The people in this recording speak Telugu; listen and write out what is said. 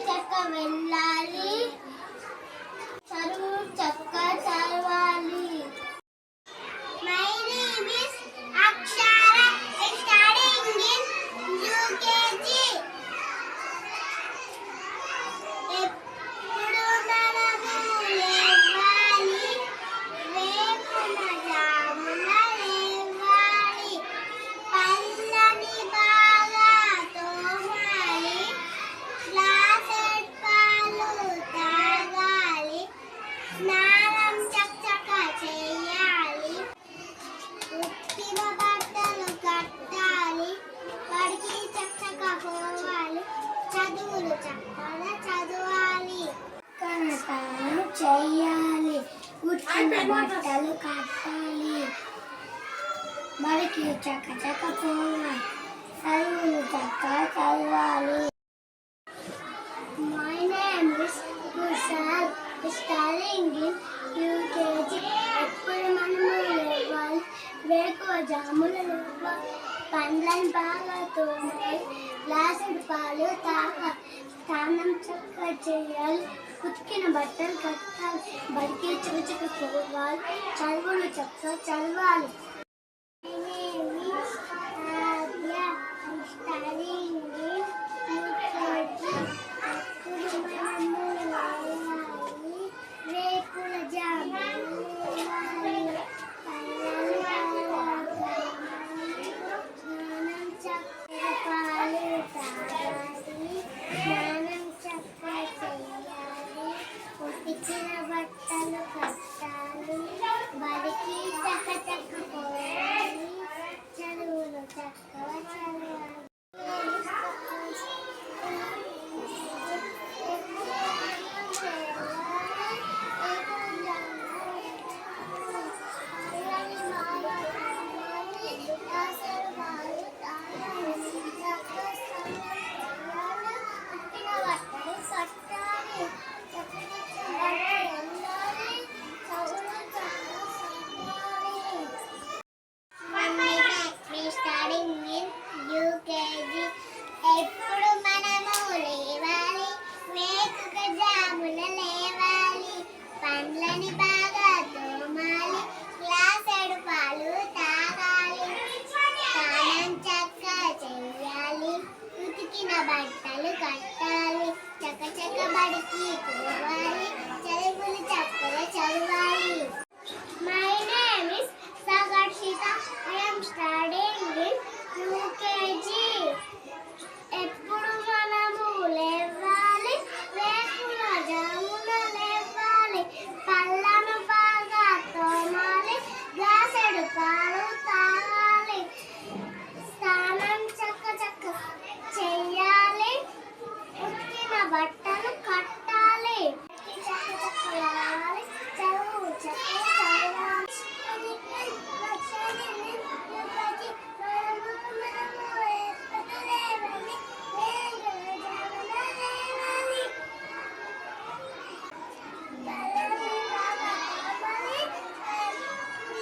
చక్క వెళ్ళాలి, చదువు చక్క చదవాలి. My name is Akshara, studying in UKG. ఎప్పుడు మనము లేవాలి, వేపున జామున లేవాలి, పళ్ళని బాగా తోమాలి, గ్లాసెడ్ పాలు తాగాలి, స్నానం చక్కగా చేయాలి, ఉత్తిమ బట్టలు కట్టాలి, వాడికి చక్కగా పోవాలి, చదువులు చక్కగా చదవాలి, కనసాలు చేయాలి, ఉత్తిమ బట్టలు కట్టాలి, వాడికి చక్క పోవాలి, చదువులు చక్కగా చదవాలి. My name is Kushal, studying in UKG. ఎప్పుడు మనము లేవాలి, వేకువ జామున లేవాలి, పండ్లను బాగా తోమాలి, గ్లాసుడు పాలు తాగాలి, స్నానం చక్కగా చేయాలి, ఉతికిన బట్టలు కట్టాలి, బడికి చక్కగా పోవాలి, చదువులు చక్కగా చదవాలి.